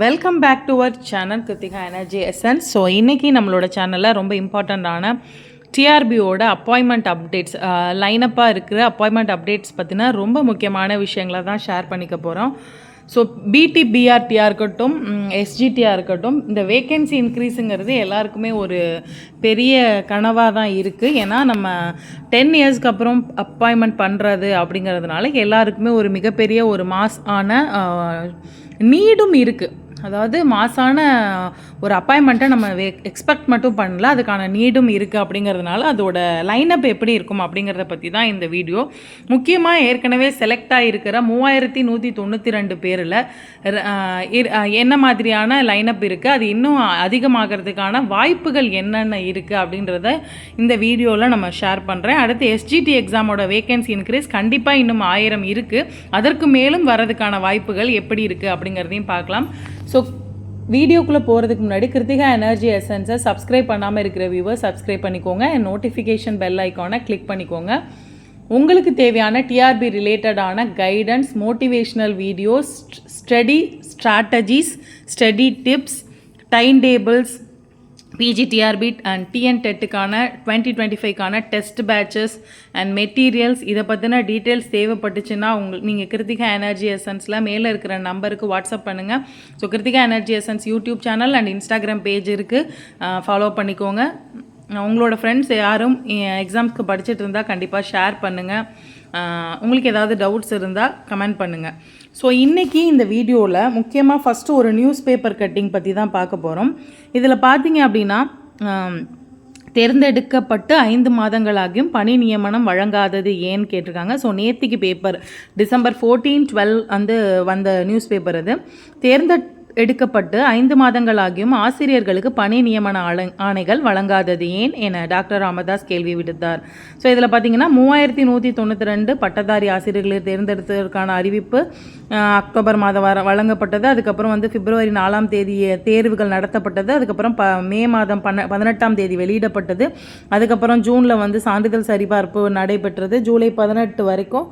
Welcome back to our channel Krithika energy essence. So இன்றைக்கி நம்மளோட சேனலில் ரொம்ப இம்பார்ட்டண்ட்டான டிஆர்பியோட அப்பாயின்மெண்ட் அப்டேட்ஸ், லைனப்பாக இருக்கிற அப்பாயின்மெண்ட் அப்டேட்ஸ் பற்றின ரொம்ப முக்கியமான விஷயங்களை தான் ஷேர் பண்ணிக்க போகிறோம். ஸோ பிடிபிஆர்டியாக இருக்கட்டும், எஸ்ஜிடியாக இருக்கட்டும், இந்த வேக்கன்சி இன்க்ரீஸுங்கிறது எல்லாருக்குமே ஒரு பெரிய கனவாக தான் இருக்குது. ஏன்னா நம்ம 10 இயர்ஸ்க்கு அப்புறம் அப்பாயின்மெண்ட் பண்ணுறது அப்படிங்கிறதுனால எல்லாருக்குமே ஒரு மிகப்பெரிய ஒரு மாஸ் ஆன நீடும் இருக்குது. அதாவது மாசான ஒரு அப்பாயின்மெண்ட்டை நம்ம எக்ஸ்பெக்ட் மட்டும் பண்ணல, அதுக்கான நீடும் இருக்குது. அப்படிங்கிறதுனால அதோட லைனப் எப்படி இருக்கும் அப்படிங்கிறத பற்றி தான் இந்த வீடியோ. முக்கியமாக ஏற்கனவே செலக்ட் ஆகிருக்கிற 3192 பேரில் என்ன மாதிரியான லைனப் இருக்குது, அது இன்னும் அதிகமாகிறதுக்கான வாய்ப்புகள் என்னென்ன இருக்குது அப்படின்றத இந்த வீடியோவில் நம்ம ஷேர் பண்ணுறேன். அடுத்து எஸ்ஜிடி எக்ஸாமோட வேக்கன்சி இன்க்ரீஸ் கண்டிப்பாக இன்னும் 1000 இருக்குது. அதற்கு மேலும் வரதுக்கான வாய்ப்புகள் எப்படி இருக்குது அப்படிங்கிறதையும் பார்க்கலாம். ஸோ வீடியோக்குள்ளே போகிறதுக்கு முன்னாடி கிருத்திகா எனர்ஜி எசன்ஸை சப்ஸ்கிரைப் பண்ணாமல் இருக்கிற வியூவர்ஸ் சப்ஸ்கிரைப் பண்ணிக்கோங்க. நோட்டிஃபிகேஷன் பெல் ஐக்கானை கிளிக் பண்ணிக்கோங்க. உங்களுக்கு தேவையான டிஆர்பி ரிலேட்டடான guidance, motivational videos, study strategies, study tips, time tables, PGTRB and டிஎன்டெட்டுக்கான 2025க்கான டெஸ்ட் பேட்சஸ் அண்ட் மெட்டீரியல்ஸ், இதை பற்றின டீட்டெயில்ஸ் தேவைப்பட்டுச்சுன்னா நீங்கள் கிருத்திகா எனர்ஜி எசன்ஸில் மேலே இருக்கிற நம்பருக்கு வாட்ஸ்அப் பண்ணுங்கள். So Krithika energy essence YouTube channel and Instagram page இருக்குது, ஃபாலோ பண்ணிக்கோங்க. உங்களோட ஃப்ரெண்ட்ஸ் யாரும் எக்ஸாம்ஸ்க்கு படிச்சுட்டு இருந்தால் கண்டிப்பாக ஷேர் பண்ணுங்கள். உங்களுக்கு ஏதாவது டவுட்ஸ் இருந்தால் கமெண்ட் பண்ணுங்கள். ஸோ இன்றைக்கி இந்த வீடியோவில் முக்கியமாக ஃபஸ்ட்டு ஒரு நியூஸ் பேப்பர் கட்டிங் பற்றி தான் பார்க்க போகிறோம். இதில் பார்த்தீங்க அப்படின்னா, தேர்ந்தெடுக்கப்பட்டு 5 மாதங்களாகியும் பணி நியமனம் வழங்காதது ஏன்னு கேட்டிருக்காங்க. ஸோ நேத்திக்கு பேப்பர் டிசம்பர் 14-12 வந்த நியூஸ் பேப்பர் அது. எடுக்கப்பட்டு 5 மாதங்களாகியும் ஆசிரியர்களுக்கு பணி நியமன ஆணைகள் வழங்காதது ஏன் என டாக்டர் ராமதாஸ் கேள்வி விடுத்தார். ஸோ இதில் பார்த்தீங்கன்னா 3192 பட்டதாரி ஆசிரியர்களை தேர்ந்தெடுத்ததற்கான அறிவிப்பு அக்டோபர் மாதம் வழங்கப்பட்டது. அதுக்கப்புறம் பிப்ரவரி 4ஆம் தேதி தேர்வுகள் நடத்தப்பட்டது. அதுக்கப்புறம் மே மாதம் 18ஆம் தேதி வெளியிடப்பட்டது. அதுக்கப்புறம் ஜூனில் சான்றிதழ் சரிபார்ப்பு நடைபெற்றது. ஜூலை 18 வரைக்கும்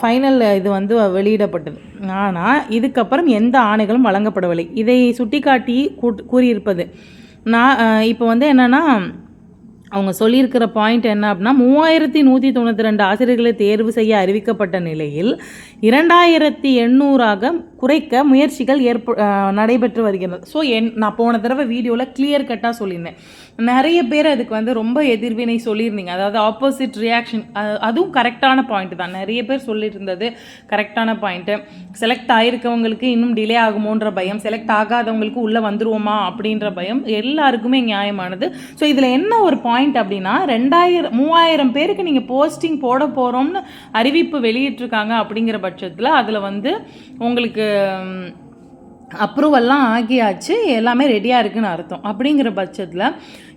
ஃபைனல் இது வெளியிடப்பட்டது. ஆனால் இதுக்கப்புறம் எந்த ஆணைகளும் வழங்கப்படவில்லை. இதை சுட்டிக்காட்டி கூறியிருப்பது இப்போ என்னென்னா, அவங்க சொல்லியிருக்கிற பாயிண்ட் என்ன அப்படின்னா, 3192 ஆசிரியர்களை தேர்வு செய்ய அறிவிக்கப்பட்ட நிலையில் 2800 குறைக்க முயற்சிகள் நடைபெற்று வருகிறது. ஸோ நான் போன தடவை வீடியோவில் கிளியர் கட்டாக சொல்லியிருந்தேன். நிறைய பேர் அதுக்கு ரொம்ப எதிர்வினை சொல்லியிருந்தீங்க, அதாவது ஆப்போசிட் ரியாக்ஷன். அதுவும் கரெக்டான பாயிண்ட் தான். நிறைய பேர் சொல்லியிருந்தது கரெக்டான பாயிண்ட்டு. செலக்ட் ஆகிருக்கவங்களுக்கு இன்னும் டிலே ஆகுமோன்ற பயம், செலக்ட் ஆகாதவங்களுக்கு உள்ளே வந்துருவோமா அப்படின்ற பயம் எல்லாருக்குமே நியாயமானது. ஸோ இதில் என்ன ஒரு பாயிண்ட் அப்படின்னா, 3000 பேருக்கு நீங்கள் போஸ்டிங் போட போகிறோம்னு அறிவிப்பு வெளியிட்டிருக்காங்க. அப்படிங்கிற பட்சத்தில் அதில் உங்களுக்கு அப்ரூவல்லாம் ஆகியாச்சு, எல்லாமே ரெடியாக இருக்குதுன்னு அர்த்தம். அப்படிங்கிற பட்சத்தில்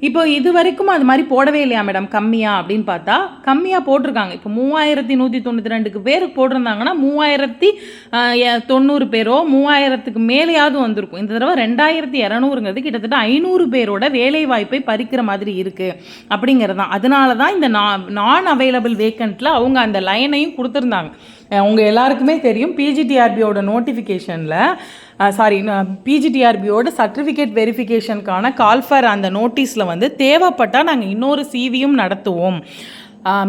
இப்போ இது வரைக்கும் அது மாதிரி போடவே இல்லையா மேடம், கம்மியாக அப்படின்னு பார்த்தா கம்மியாக போட்டிருக்காங்க. இப்போ 3192 பேர் போட்டிருந்தாங்கன்னா 3090 பேரோ 3000க்கு மேலேயாவது வந்திருக்கும். இந்த தடவை 2200ங்கிறது கிட்டத்தட்ட 500 பேரோட வேலை வாய்ப்பை பறிக்கிற மாதிரி இருக்குது அப்படிங்கிறது தான். அதனால தான் இந்த நான் அவைலபிள் வேக்கண்ட்டில் அவங்க அந்த லைனையும் கொடுத்துருந்தாங்க. அவங்க எல்லாருக்குமே தெரியும், பிஜிடிஆர்பியோட நோட்டிஃபிகேஷனில் பிஜிடிஆர்பியோட சர்டிஃபிகேட் வெரிஃபிகேஷனுக்கான கால்ஃபர் அந்த நோட்டீஸில் தேவைப்பட்டால் நாங்கள் இன்னொரு சிவியும் நடத்துவோம்,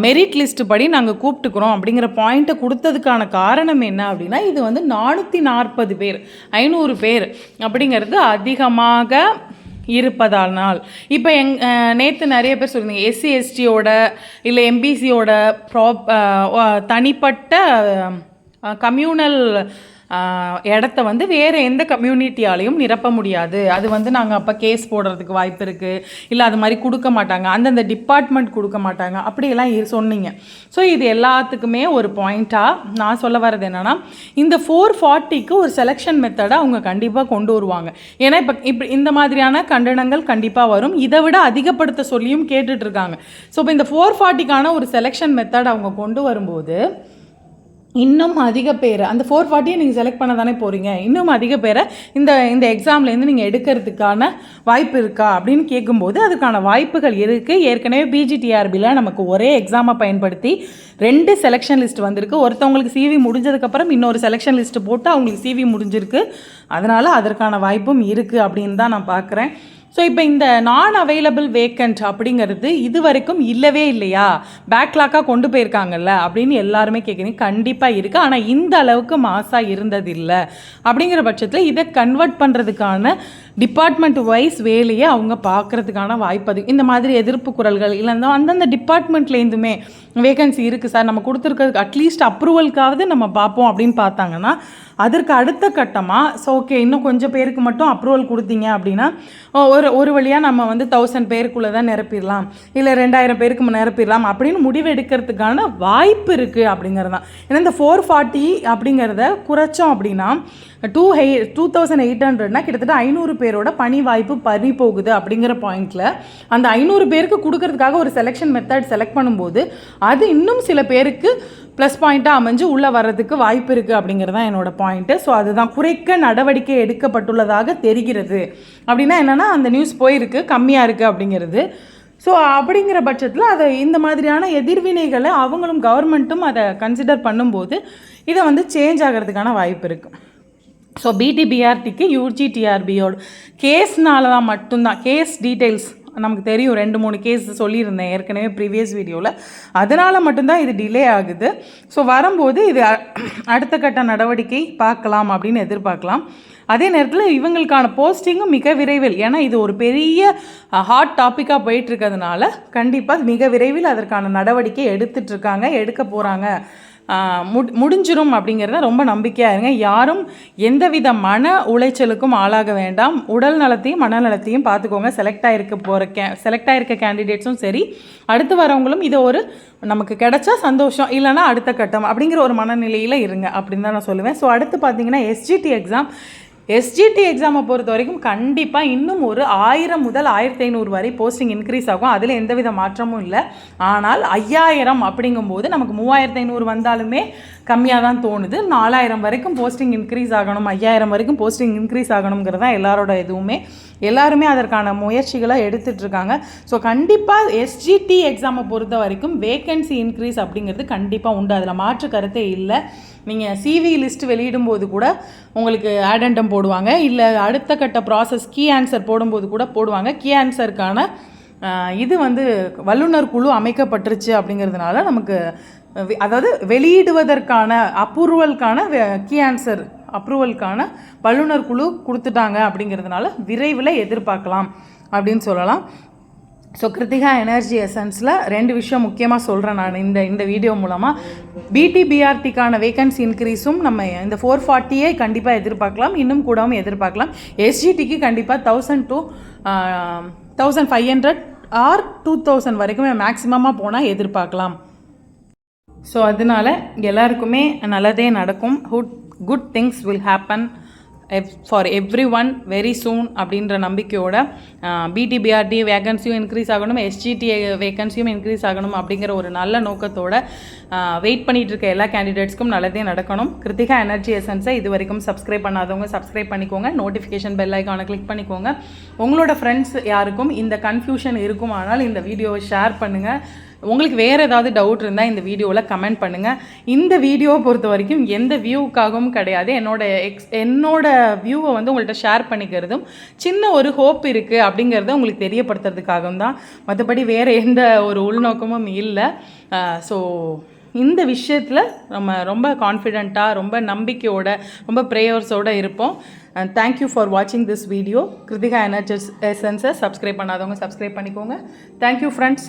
மெரிட் லிஸ்ட் படி நாங்கள் கூப்பிட்டுக்கிறோம் அப்படிங்கிற பாயிண்ட்டை கொடுத்ததுக்கான காரணம் என்ன அப்படின்னா, இது 440 பேர் 500 பேர் அப்படிங்கிறது அதிகமாக இருப்பதானால். இப்போ நேற்று நிறைய பேர் சொல்லியிருந்தீங்க, எஸ்சி எஸ்டியோட இல்லை எம்பிசியோட தனிப்பட்ட கம்யூனல் இடத்த வேறு எந்த கம்யூனிட்டியாலையும் நிரப்ப முடியாது. அது நாங்கள் அப்போ கேஸ் போடுறதுக்கு வாய்ப்பு இருக்குது, இல்லை அது மாதிரி கொடுக்க மாட்டாங்க, அந்தந்த டிபார்ட்மெண்ட் கொடுக்க மாட்டாங்க, அப்படியெல்லாம் சொன்னீங்க. ஸோ இது எல்லாத்துக்குமே ஒரு பாயிண்ட்டாக நான் சொல்ல வர்றது என்னென்னா, இந்த 440க்கு ஒரு செலெக்ஷன் மெத்தடை அவங்க கண்டிப்பாக கொண்டு வருவாங்க. ஏன்னா இப்போ இந்த மாதிரியான கண்டனங்கள் கண்டிப்பாக வரும். இதை விட அதிகப்படுத்த சொல்லியும் கேட்டுட்ருக்காங்க. ஸோ இப்போ இந்த 440க்கான ஒரு செலெக்ஷன் மெத்தட் அவங்க கொண்டு வரும்போது இன்னும் அதிக பேர் அந்த 440 நீங்கள் செலக்ட் பண்ண தானே போகிறீங்க, இன்னும் அதிக பேரை இந்த இந்த எக்ஸாம்லேருந்து நீங்கள் எடுக்கிறதுக்கான வாய்ப்பு இருக்கா அப்படின்னு கேட்கும்போது அதுக்கான வாய்ப்புகள் இருக்குது. ஏற்கனவே பிஜிடிஆர்பியில் நமக்கு ஒரே எக்ஸாமை பயன்படுத்தி 2 செலெக்ஷன் லிஸ்ட் வந்திருக்கு. ஒருத்தவங்களுக்கு சிவி முடிஞ்சதுக்கப்புறம் இன்னொரு செலெக்ஷன் லிஸ்ட்டு போட்டு அவங்களுக்கு சிவி முடிஞ்சிருக்கு. அதனால் அதற்கான வாய்ப்பும் இருக்குது அப்படின்னு தான் நான் பார்க்குறேன். ஸோ இப்போ இந்த நான் அவைலபிள் வேக்கண்ட் அப்படிங்கிறது இது வரைக்கும் இல்லவே இல்லையா, பேக்லாக்காக கொண்டு போயிருக்காங்கல்ல அப்படின்னு எல்லாருமே கேட்குறீங்க. கண்டிப்பாக இருக்குது, ஆனால் இந்த அளவுக்கு மாசாக இருந்ததில்லை. அப்படிங்கிற பட்சத்தில் இதை கன்வெர்ட் பண்ணுறதுக்கான டிபார்ட்மெண்ட் வைஸ் வேலையை அவங்க பார்க்குறதுக்கான வாய்ப்பு இந்த மாதிரி எதிர்ப்பு குரல்கள் இல்லைன்னா அந்தந்த டிபார்ட்மெண்ட்லேருந்துமே வேகன்சி இருக்குது சார், நம்ம கொடுத்துருக்கிறதுக்கு அட்லீஸ்ட் அப்ரூவலுக்காவது நம்ம பார்ப்போம் அப்படின்னு பார்த்தாங்கன்னா அதற்கு அடுத்த கட்டமாக ஸோ ஓகே இன்னும் கொஞ்சம் பேருக்கு மட்டும் அப்ரூவல் கொடுத்தீங்க அப்படின்னா ஒரு வழியாக நம்ம வந்து 1000 பேருக்குள்ளே தான் நிரப்பிடலாம், இல்லை 2000 பேருக்கு நிரப்பிடலாம் அப்படின்னு முடிவு எடுக்கிறதுக்கான வாய்ப்பு இருக்குது அப்படிங்கிறது தான். ஏன்னா இந்த 440 அப்படிங்கிறத குறைச்சோம் அப்படின்னா 2800னா கிட்டத்தட்ட 500 பேரோட பணி வாய்ப்பு பறி போகுது. அப்படிங்கிற பாயிண்டில் அந்த 500 பேருக்கு கொடுக்கறதுக்காக ஒரு செலெக்ஷன் மெத்தட் செலக்ட் பண்ணும்போது அது இன்னும் சில பேருக்கு ப்ளஸ் பாயிண்ட்டாக அமைஞ்சு உள்ளே வர்றதுக்கு வாய்ப்பு இருக்குது அப்படிங்கிறது தான் என்னோடய பாயிண்ட்டு. ஸோ அதுதான் குறைக்க நடவடிக்கை எடுக்கப்பட்டுள்ளதாக தெரிகிறது. அப்படின்னா என்னென்னா அந்த நியூஸ் போயிருக்கு கம்மியாக இருக்குது அப்படிங்கிறது. ஸோ அப்படிங்கிற பட்சத்தில் அதை இந்த மாதிரியான எதிர்வினைகளை அவங்களும் கவர்மெண்ட்டும் அதை கன்சிடர் பண்ணும்போது இதை வந்து சேஞ்ச் ஆகிறதுக்கான வாய்ப்பு இருக்குது. ஸோ பிடிபிஆர்டிக்கு யூஜிடிஆர்பியோட கேஸ்னால தான் மட்டும்தான், கேஸ் டீட்டெயில்ஸ் நமக்கு தெரியும், 2-3 கேஸ் சொல்லியிருந்தேன் ஏற்கனவே ப்ரீவியஸ் வீடியோவில், அதனால் மட்டும்தான் இது டிலே ஆகுது. ஸோ வரும்போது இது அடுத்த கட்ட நடவடிக்கை பார்க்கலாம் அப்படின்னு எதிர்பார்க்கலாம். அதே நேரத்தில் இவங்களுக்கான போஸ்டிங்கும் மிக விரைவில், ஏன்னா இது ஒரு பெரிய ஹாட் டாப்பிக்காக போயிட்டுருக்கிறதுனால கண்டிப்பாக மிக விரைவில் அதற்கான நடவடிக்கை எடுத்துகிட்ருக்காங்க, எடுக்க போகிறாங்க, முடிஞ்சிரும் அப்படிங்கிறத ரொம்ப நம்பிக்கையாக இருங்க. யாரும் எந்தவித மன உளைச்சலுக்கும் ஆளாக வேண்டாம். உடல் நலத்தையும் மனநலத்தையும் பார்த்துக்கோங்க. செலக்ட் ஆகிருக்க கேண்டிடேட்ஸும் சரி, அடுத்து வரவங்களும் இதை ஒரு நமக்கு கிடைச்சா சந்தோஷம், இல்லைனா அடுத்த கட்டம் அப்படிங்கிற ஒரு மனநிலையில் இருங்க அப்படின்னு தான் நான் சொல்லுவேன். ஸோ அடுத்து பார்த்தீங்கன்னா எஸ்ஜிடி எக்ஸாமை பொறுத்த வரைக்கும் கண்டிப்பாக இன்னும் ஒரு 1000 முதல் 1500 வரை போஸ்டிங் இன்க்ரீஸ் ஆகும். அதில் எந்தவித மாற்றமும் இல்லை. ஆனால் 5000 அப்படிங்கும்போது நமக்கு 3500 வந்தாலுமே கம்மியாக தான் தோணுது. 4000 வரைக்கும் போஸ்டிங் இன்க்ரீஸ் ஆகணும், 5000 வரைக்கும் போஸ்டிங் இன்க்ரீஸ் ஆகணுங்கிறது தான் எல்லாரோட இதுவுமே. எல்லாருமே அதற்கான முயற்சிகளை எடுத்துகிட்ருக்காங்க. ஸோ கண்டிப்பாக எஸ்ஜிடி எக்ஸாமை பொறுத்த வரைக்கும் வேக்கன்சி இன்க்ரீஸ் அப்படிங்கிறது கண்டிப்பாக உண்டு, அதில் மாற்று கருத்தே இல்லை. நீங்கள் சிவி லிஸ்ட் வெளியிடும்போது கூட உங்களுக்கு ஆடெண்டம் போடுவாங்க, இல்லை அடுத்த கட்ட ப்ராசஸ் கீ ஆன்சர் போடும்போது கூட போடுவாங்க. கீ ஆன்சருக்கான இது வந்து வல்லுநர் குழு அமைக்கப்பட்டுருச்சு அப்படிங்கிறதுனால நமக்கு அதாவது வெளியிடுவதற்கான அப்ரூவலுக்கான கீ ஆன்சர் அப்ரூவலுக்கான வல்லுநர் குழு கொடுத்துட்டாங்க அப்படிங்கிறதுனால விரைவில் எதிர்பார்க்கலாம் அப்படின்னு சொல்லலாம். ஸோ கிருத்திகா எனர்ஜி எசன்ஸில் 2 விஷயம் முக்கியமாக சொல்கிறேன் நான் இந்த வீடியோ மூலமாக. பிடிபிஆர்டிக்கான வேகன்சி இன்க்ரீஸும் நம்ம இந்த 440 கண்டிப்பாக எதிர்பார்க்கலாம், இன்னும் கூடவும் எதிர்பார்க்கலாம். எஸ்ஜிடிக்கு கண்டிப்பாக 1000 to 1500 ஆர் 2000 வரைக்குமே மேக்ஸிமமாக போனால் எதிர்பார்க்கலாம். ஸோ அதனால் எல்லாருக்குமே நல்லதே நடக்கும். Good things will happen for every one very soon அப்படின்ற நம்பிக்கையோட பிடிபிஆர்டி வேகன்சியும் இன்க்ரீஸ் ஆகணும், எஸ்ஜிடி வேகன்சியும் இன்க்ரீஸ் ஆகணும் அப்படிங்கிற ஒரு நல்ல நோக்கத்தோட வெயிட் பண்ணிகிட்டு இருக்க எல்லா கேண்டிடேட்ஸ்க்கும் நல்லதே நடக்கணும். கிருத்திகா எனர்ஜி எசன்ஸை இது வரைக்கும் சப்ஸ்கிரைப் பண்ணாதவங்க சப்ஸ்கிரைப் பண்ணிக்கோங்க, நோட்டிஃபிகேஷன் பெல் ஐக்கானை கிளிக் பண்ணிக்கோங்க. உங்களோட ஃப்ரெண்ட்ஸ் யாருக்கும் இந்த கன்ஃபியூஷன் இருக்குமானால் இந்த வீடியோவை ஷேர் பண்ணுங்கள். உங்களுக்கு வேறு ஏதாவது டவுட் இருந்தால் இந்த வீடியோவில் கமெண்ட் பண்ணுங்கள். இந்த வீடியோவை பொறுத்த வரைக்கும் எந்த வியூவுக்காகவும் கிடையாது, என்னோட வியூவை வந்து உங்கள்கிட்ட ஷேர் பண்ணிக்கிறதும் சின்ன ஒரு ஹோப் இருக்குது அப்படிங்கிறத உங்களுக்கு தெரியப்படுத்துறதுக்காகவும் தான், மற்றபடி வேறு எந்த ஒரு உள்நோக்கமும் இல்லை. ஸோ இந்த விஷயத்தில் நம்ம ரொம்ப கான்ஃபிடெண்ட்டாக ரொம்ப நம்பிக்கையோட ரொம்ப ப்ரேயர்ஸோடு இருப்போம். தேங்க்யூ ஃபார் வாட்சிங் திஸ் வீடியோ. கிருத்திகா எனர்ஜி எசன்ஸை சப்ஸ்கிரைப் பண்ணாதவங்க சப்ஸ்கிரைப் பண்ணிக்கோங்க. Thank you friends.